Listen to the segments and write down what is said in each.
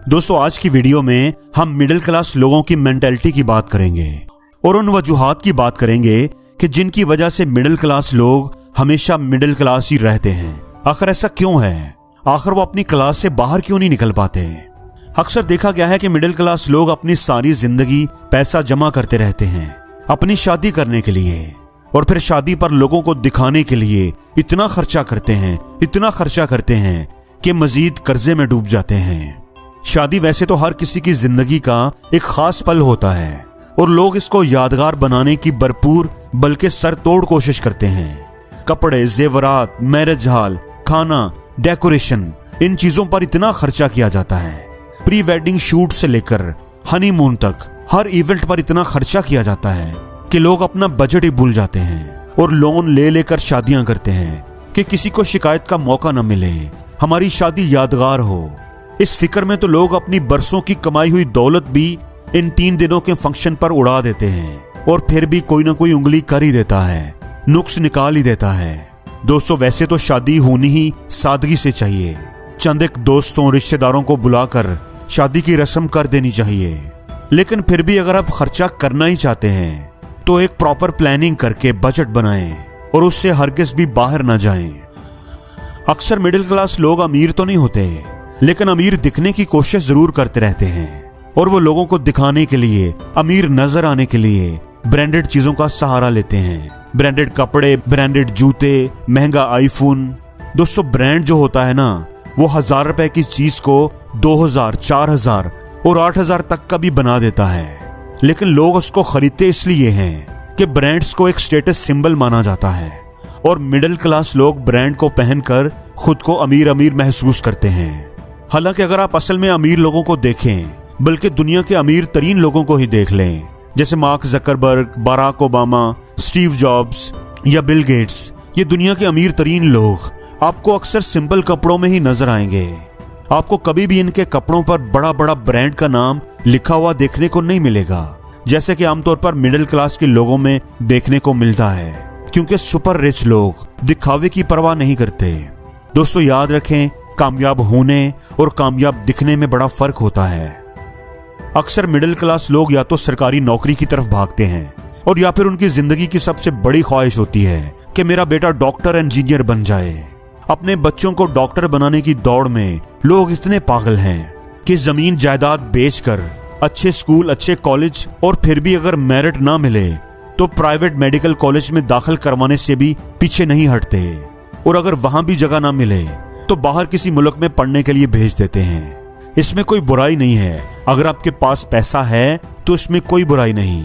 दोस्तों आज की वीडियो में हम मिडिल क्लास लोगों की मेंटालिटी की बात करेंगे और उन वजूहात की बात करेंगे कि जिनकी वजह से मिडिल क्लास लोग हमेशा मिडिल क्लास ही रहते हैं। आखिर ऐसा क्यों है? आखिर वो अपनी क्लास से बाहर क्यों नहीं निकल पाते? अक्सर देखा गया है कि मिडिल क्लास लोग अपनी सारी जिंदगी पैसा जमा करते रहते हैं अपनी शादी करने के लिए, और फिर शादी पर लोगों को दिखाने के लिए इतना खर्चा करते हैं कि मजीद कर्जे में डूब जाते हैं। शादी वैसे तो हर किसी की जिंदगी का एक खास पल होता है और लोग इसको यादगार बनाने की भरपूर बल्कि सरतोड़ कोशिश करते हैं। कपड़े, जेवरात, मैरिज हॉल, खाना, डेकोरेशन, इन चीजों पर इतना खर्चा किया जाता है। प्री वेडिंग शूट से लेकर हनीमून तक हर इवेंट पर इतना खर्चा किया जाता है कि लोग अपना बजट ही भूल जाते हैं और लोन ले लेकर शादियां करते हैं कि किसी को शिकायत का मौका न मिले, हमारी शादी यादगार हो। इस फिक्र में तो लोग अपनी बरसों की कमाई हुई दौलत भी इन 3 दिनों के फंक्शन पर उड़ा देते हैं और फिर भी कोई ना कोई उंगली कर ही देता है, नुक्स निकाल ही देता है। दोस्तों वैसे तो शादी होनी ही सादगी से चाहिए। चंद एक दोस्तों रिश्तेदारों को बुलाकर शादी की रस्म कर देनी चाहिए, लेकिन फिर भी अगर आप खर्चा करना ही चाहते हैं तो एक प्रॉपर प्लानिंग करके बजट बनाएं और उससे हरगिज़ भी बाहर ना जाएं। अक्सर मिडिल क्लास लोग अमीर तो नहीं होते, लेकिन अमीर दिखने की कोशिश जरूर करते रहते हैं और वो लोगों को दिखाने के लिए, अमीर नजर आने के लिए ब्रांडेड चीजों का सहारा लेते हैं। ब्रांडेड कपड़े, ब्रांडेड जूते, महंगा आईफोन। दोस्तों ब्रांड जो होता है ना, वो 1000 रुपए की चीज को 2000, 4000 और 8000 तक का भी बना देता है, लेकिन लोग उसको खरीदते इसलिए हैं कि ब्रांड्स को एक स्टेटस सिंबल माना जाता है और मिडिल क्लास लोग ब्रांड को पहनकर खुद को अमीर अमीर महसूस करते हैं। हालांकि अगर आप असल में अमीर लोगों को देखें, बल्कि दुनिया के अमीर तरीन लोगों को ही देख लें, जैसे Mark Zuckerberg, Barack Obama, Steve Jobs या बिल गेट्स, ये दुनिया के अमीर तरीन लोग आपको अक्सर सिंपल कपड़ों में ही नजर आएंगे। आपको कभी भी इनके कपड़ों पर बड़ा बड़ा ब्रांड का नाम लिखा हुआ देखने को नहीं मिलेगा, जैसे कि आमतौर पर मिडिल क्लास के लोगों में देखने को मिलता है, क्योंकि सुपर रिच लोग दिखावे की परवाह नहीं करते। दोस्तों याद रखें, कामयाब होने और कामयाब दिखने में बड़ा फर्क होता है। अक्सर मिडिल क्लास लोग या तो सरकारी नौकरी की तरफ भागते हैं और या फिर उनकी जिंदगी की सबसे बड़ी ख्वाहिश होती है कि मेरा बेटा डॉक्टर, इंजीनियर बन जाए। अपने बच्चों को डॉक्टर बनाने की दौड़ में लोग इतने पागल हैं कि जमीन जायदाद बेचकर अच्छे स्कूल, अच्छे कॉलेज और फिर भी अगर मेरिट ना मिले तो प्राइवेट मेडिकल कॉलेज में दाखिल करवाने से भी पीछे नहीं हटते, और अगर वहां भी जगह ना मिले तो बाहर किसी मुल्क में पढ़ने के लिए भेज देते हैं। इसमें कोई बुराई नहीं है, अगर आपके पास पैसा है तो इसमें कोई बुराई नहीं,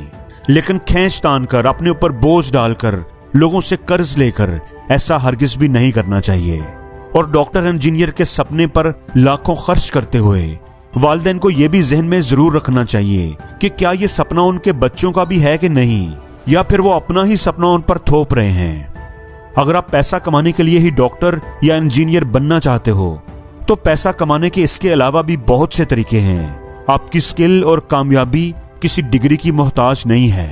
लेकिन खींच तान कर, अपने ऊपर बोझ डालकर, लोगों से कर्ज लेकर ऐसा हरगिज भी नहीं करना चाहिए। और डॉक्टर, इंजीनियर के सपने पर लाखों खर्च करते हुए वालिदैन को यह भी जहन में जरूर रखना चाहिए कि क्या ये सपना उनके बच्चों का भी है कि नहीं, या फिर वो अपना ही सपना उन पर थोप रहे हैं। अगर आप पैसा कमाने के लिए ही डॉक्टर या इंजीनियर बनना चाहते हो तो पैसा कमाने के इसके अलावा भी बहुत से तरीके हैं। आपकी स्किल और कामयाबी किसी डिग्री की मोहताज नहीं है।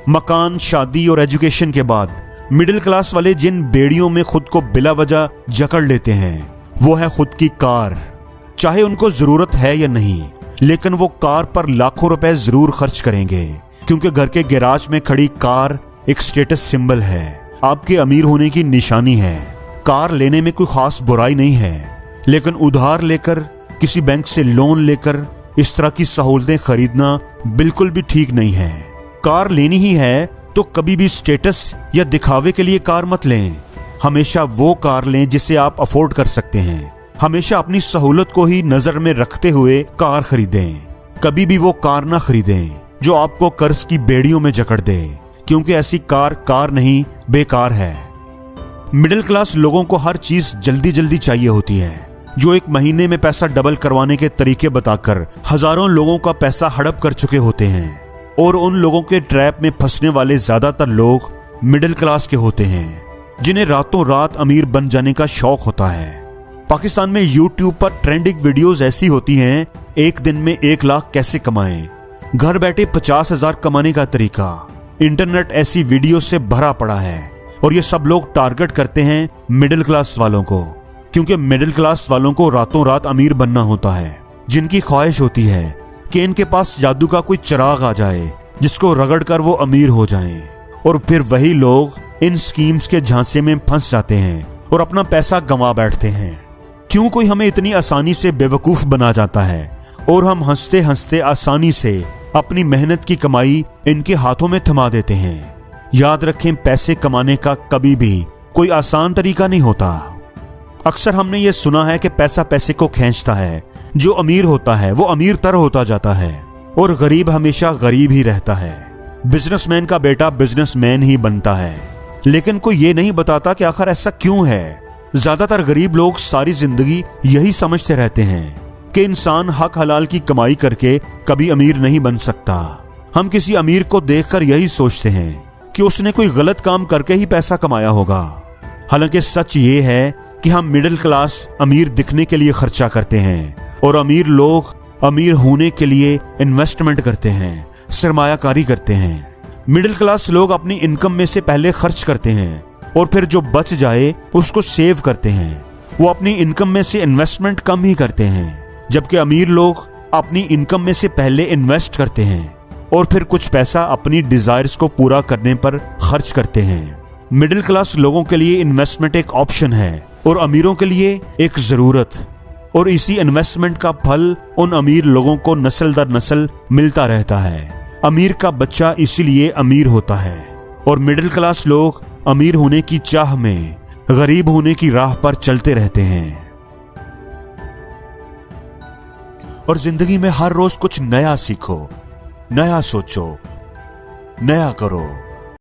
मकान, शादी और एजुकेशन के बाद मिडिल क्लास वाले जिन बेड़ियों में खुद को बिला वजह जकड़ लेते हैं वो है खुद की कार। चाहे उनको जरूरत है या नहीं, लेकिन वो कार पर लाखों रुपए जरूर खर्च करेंगे, क्योंकि घर के गैराज में खड़ी कार एक स्टेटस सिंबल है, आपके अमीर होने की निशानी है। कार लेने में कोई खास बुराई नहीं है, लेकिन उधार लेकर, किसी बैंक से लोन लेकर इस तरह की सहूलतें खरीदना बिल्कुल भी ठीक नहीं है। कार लेनी ही है तो कभी भी स्टेटस या दिखावे के लिए कार मत लें। हमेशा वो कार लें जिसे आप अफोर्ड कर सकते हैं। हमेशा अपनी सहूलत को ही नजर में रखते हुए कार खरीदें। कभी भी वो कार ना खरीदें जो आपको कर्ज की बेड़ियों में जकड़ दे, क्योंकि ऐसी कार नहीं, बेकार है। मिडिल क्लास लोगों को हर चीज जल्दी जल्दी चाहिए होती है, जो एक महीने में पैसा डबल करवाने के तरीके बताकर हजारों लोगों का पैसा हड़प कर चुके होते हैं। और उन लोगों के ट्रैप में फंसने वाले ज्यादातर लोग मिडिल क्लास के होते हैं, जिन्हें रातों रात अमीर बन जाने का शौक होता है। पाकिस्तान में यूट्यूब पर ट्रेंडिंग वीडियोस ऐसी होती हैं, एक दिन में 1 लाख कैसे कमाएं, घर बैठे 50,000 कमाने का तरीका। इंटरनेट ऐसी वीडियो से भरा पड़ा है और ये सब लोग टारगेट करते हैं मिडिल क्लास वालों को, क्योंकि मिडिल क्लास वालों को रातों रात अमीर बनना होता है। जिनकी ख्वाहिश होती है कि इनके पास जादू का कोई चिराग आ जाए जिसको रगड़कर वो अमीर हो जाएं। और फिर वही लोग इन स्कीम्स के झांसे में फंस जाते हैं और अपना पैसा गंवा बैठते हैं। क्यों कोई हमें इतनी आसानी से बेवकूफ बना जाता है और हम हंसते हंसते आसानी से अपनी मेहनत की कमाई इनके हाथों में थमा देते हैं। याद रखें, पैसे कमाने का कभी भी कोई आसान तरीका नहीं होता। अक्सर हमने ये सुना है कि पैसा पैसे को खींचता है, जो अमीर होता है वो अमीर तर होता जाता है और गरीब हमेशा गरीब ही रहता है। बिजनेसमैन का बेटा बिजनेसमैन ही बनता है। लेकिन कोई ये नहीं बताता कि आखिर ऐसा क्यों है। ज्यादातर गरीब लोग सारी जिंदगी यही समझते रहते हैं कि इंसान हक हलाल की कमाई करके कभी अमीर नहीं बन सकता। हम किसी अमीर को देखकर यही सोचते हैं कि उसने कोई गलत काम करके ही पैसा कमाया होगा। हालांकि सच ये है कि हम मिडिल क्लास अमीर दिखने के लिए खर्चा करते हैं और अमीर लोग अमीर होने के लिए इन्वेस्टमेंट करते हैं, सरमायाकारी करते हैं। मिडिल क्लास लोग अपनी इनकम में से पहले खर्च करते हैं और फिर जो बच जाए उसको सेव करते हैं। वो अपनी इनकम में से इन्वेस्टमेंट कम ही करते हैं, जबकि अमीर लोग अपनी इनकम में से पहले इन्वेस्ट करते हैं और फिर कुछ पैसा अपनी डिजायर्स को पूरा करने पर खर्च करते हैं। मिडिल क्लास लोगों के लिए इन्वेस्टमेंट एक ऑप्शन है और अमीरों के लिए एक जरूरत, और इसी इन्वेस्टमेंट का फल उन अमीर लोगों को नस्ल दर नस्ल मिलता रहता है। अमीर का बच्चा इसीलिए अमीर होता है और मिडिल क्लास लोग अमीर होने की चाह में गरीब होने की राह पर चलते रहते हैं। और जिंदगी में हर रोज कुछ नया सीखो, नया सोचो, नया करो।